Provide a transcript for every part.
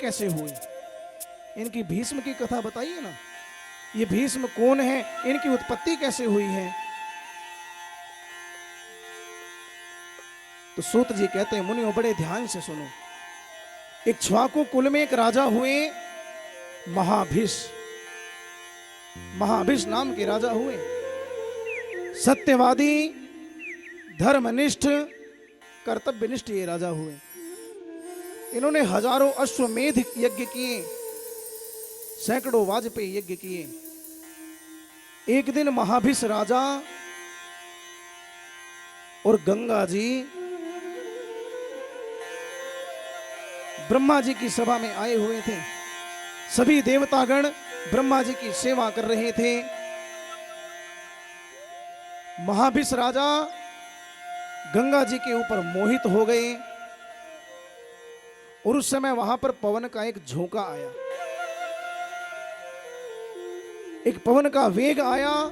कैसे हुई? इनकी भीष्म की कथा बताइए ना। ये भीष्म कौन है, इनकी उत्पत्ति कैसे हुई है? तो सूत जी कहते हैं, मुनियों बड़े ध्यान से सुनो। इक्ष्वाकु कुल में एक राजा हुए, महाभिष। महाभिष नाम के राजा हुए, सत्यवादी, धर्मनिष्ठ, कर्तव्यनिष्ठ ये राजा हुए। इन्होंने हजारों अश्वमेध यज्ञ किए, सैकड़ों वाजपेयी यज्ञ किए। एक दिन महाभिष राजा और गंगा जी ब्रह्मा जी की सभा में आए हुए थे। सभी देवतागण ब्रह्मा जी की सेवा कर रहे थे। महाभिष राजा गंगा जी के ऊपर मोहित हो गए और उस समय वहां पर पवन का एक झोंका आया, एक पवन का वेग आया,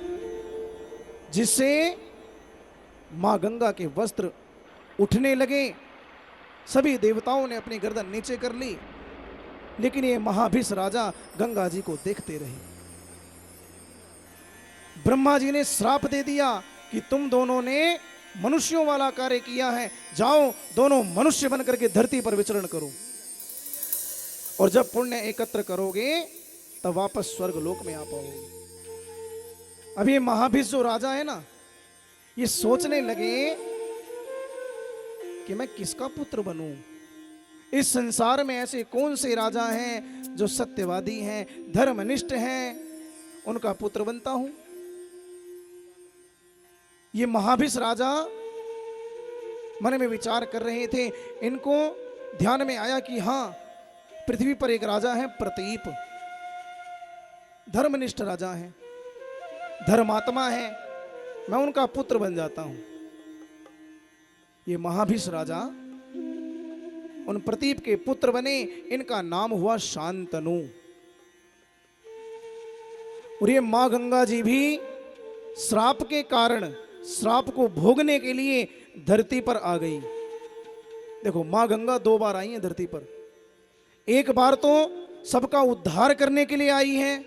जिससे मां गंगा के वस्त्र उठने लगे। सभी देवताओं ने अपनी गर्दन नीचे कर ली, लेकिन ये महाभिष राजा गंगा जी को देखते रहे। ब्रह्मा जी ने श्राप दे दिया कि तुम दोनों ने मनुष्यों वाला कार्य किया है, जाओ दोनों मनुष्य बनकर के धरती पर विचरण करो, और जब पुण्य एकत्र करोगे तब वापस स्वर्ग लोक में आ पाओगे। अब ये महाभिष जो राजा है ना, ये सोचने लगे कि मैं किसका पुत्र बनूं। इस संसार में ऐसे कौन से राजा हैं जो सत्यवादी हैं, धर्मनिष्ठ हैं, उनका पुत्र बनता हूं। ये महाभिष राजा मन में विचार कर रहे थे। इनको ध्यान में आया कि हां, पृथ्वी पर एक राजा है प्रतीप, धर्मनिष्ठ राजा है, धर्मात्मा है, मैं उनका पुत्र बन जाता हूं। ये महाभिष राजा उन प्रतीप के पुत्र बने। इनका नाम हुआ शांतनु। और ये मां गंगा जी भी श्राप के कारण, श्राप को भोगने के लिए धरती पर आ गई। देखो, मां गंगा 2 बार आई हैं धरती पर। एक बार तो सबका उद्धार करने के लिए आई हैं।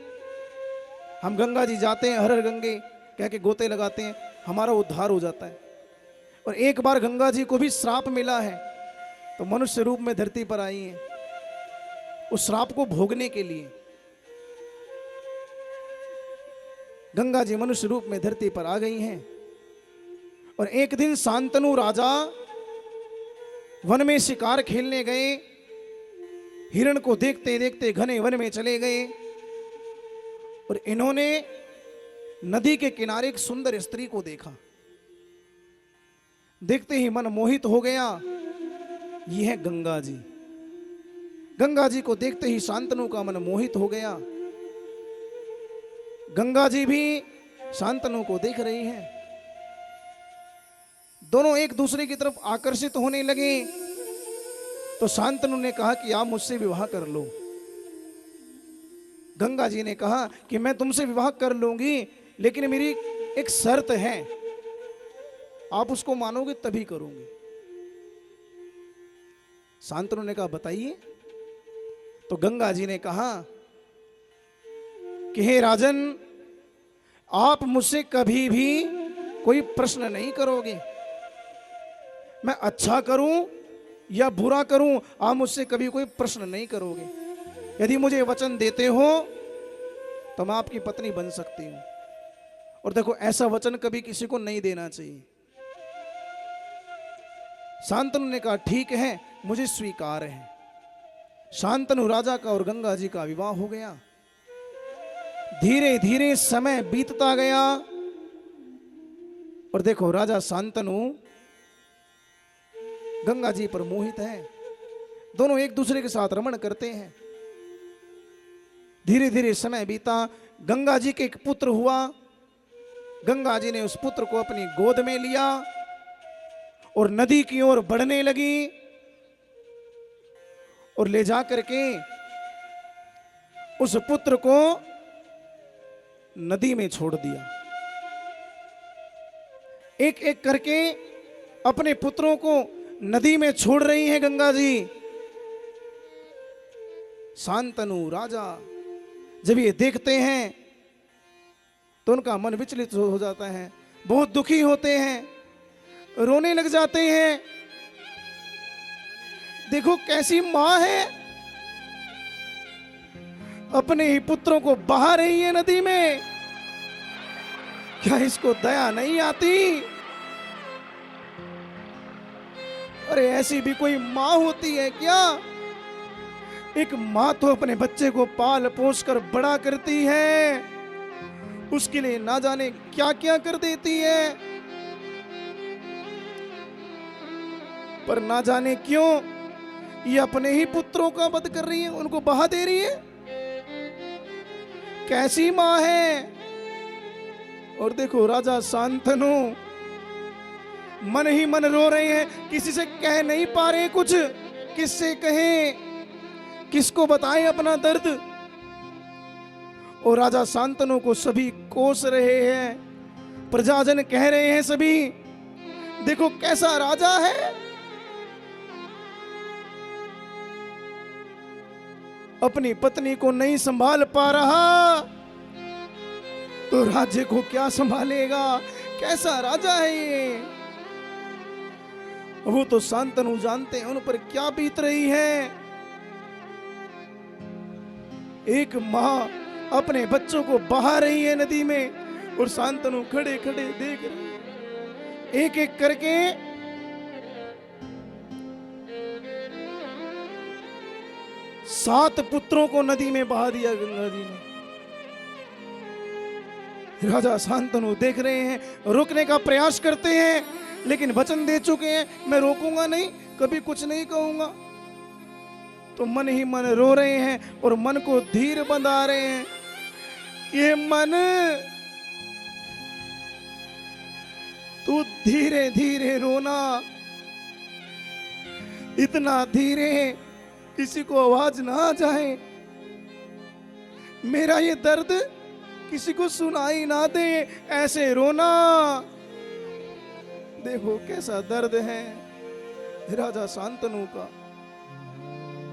हम गंगा जी जाते हैं, हर हर गंगे कह के गोते लगाते हैं, हमारा उद्धार हो जाता है। और एक बार गंगा जी को भी श्राप मिला है, तो मनुष्य रूप में धरती पर आई हैं उस श्राप को भोगने के लिए। गंगा जी मनुष्य रूप में धरती पर आ गई हैं। और एक दिन शांतनु राजा वन में शिकार खेलने गए। हिरण को देखते देखते घने वन में चले गए और इन्होंने नदी के किनारे एक सुंदर स्त्री को देखा। देखते ही मन मोहित हो गया। ये है गंगा जी। गंगा जी को देखते ही शांतनु का मन मोहित हो गया। गंगा जी भी शांतनु को देख रही हैं। दोनों एक दूसरे की तरफ आकर्षित होने लगे। तो शांतनु ने कहा कि आप मुझसे विवाह कर लो। गंगा जी ने कहा कि मैं तुमसे विवाह कर लूंगी, लेकिन मेरी एक शर्त है, आप उसको मानोगे तभी करूंगी। शांतनु ने कहा बताइए। तो गंगा जी ने कहा कि हे राजन, आप मुझसे कभी भी कोई प्रश्न नहीं करोगे। मैं अच्छा करूं या बुरा करूं, आप मुझसे कभी कोई प्रश्न नहीं करोगे। यदि मुझे वचन देते हो तो मैं आपकी पत्नी बन सकती हूं। और देखो, ऐसा वचन कभी किसी को नहीं देना चाहिए। शांतनु ने कहा ठीक है, मुझे स्वीकार है। शांतनु राजा का और गंगा जी का विवाह हो गया। धीरे धीरे समय बीतता गया और देखो, राजा शांतनु गंगा जी पर मोहित है। दोनों एक दूसरे के साथ रमण करते हैं। धीरे धीरे समय बीता। गंगा जी के एक पुत्र हुआ। गंगा जी ने उस पुत्र को अपनी गोद में लिया और नदी की ओर बढ़ने लगी और ले जाकर के उस पुत्र को नदी में छोड़ दिया। एक एक करके अपने पुत्रों को नदी में छोड़ रही हैं गंगा जी। शांतनु राजा जब ये देखते हैं तो उनका मन विचलित हो जाता है, बहुत दुखी होते हैं, रोने लग जाते हैं। देखो कैसी मां है, अपने ही पुत्रों को बहा रही है नदी में। क्या इसको दया नहीं आती? अरे ऐसी भी कोई मां होती है क्या? एक मां तो अपने बच्चे को पाल पोस कर बड़ा करती है, उसके लिए ना जाने क्या क्या कर देती है, पर ना जाने क्यों ये अपने ही पुत्रों का वध कर रही है, उनको बहा दे रही है। कैसी मां है? और देखो राजा शांतनु मन ही मन रो रहे हैं, किसी से कह नहीं पा रहे कुछ, किससे कहें, किसको बताएं अपना दर्द। और राजा शांतनु को सभी कोस रहे हैं, प्रजाजन कह रहे हैं सभी, देखो कैसा राजा है, अपनी पत्नी को नहीं संभाल पा रहा तो राज्य को क्या संभालेगा? कैसा राजा है ये? वो तो शांतनु जानते हैं उन पर क्या बीत रही है। एक मां अपने बच्चों को बहा रही है नदी में और शांतनु खड़े खड़े देख रहे हैं। एक एक करके 7 पुत्रों को नदी में बहा दिया गंगा जी ने। राजा शांतनु देख रहे हैं, रोकने का प्रयास करते हैं, लेकिन वचन दे चुके हैं, मैं रोकूंगा नहीं, कभी कुछ नहीं कहूंगा। तो मन ही मन रो रहे हैं और मन को धीर बंधा रहे हैं। ये मन, तू धीरे धीरे रोना, इतना धीरे किसी को आवाज ना आ जाए, मेरा ये दर्द किसी को सुनाई ना दे, ऐसे रोना। देखो कैसा दर्द है राजा शांतनु का।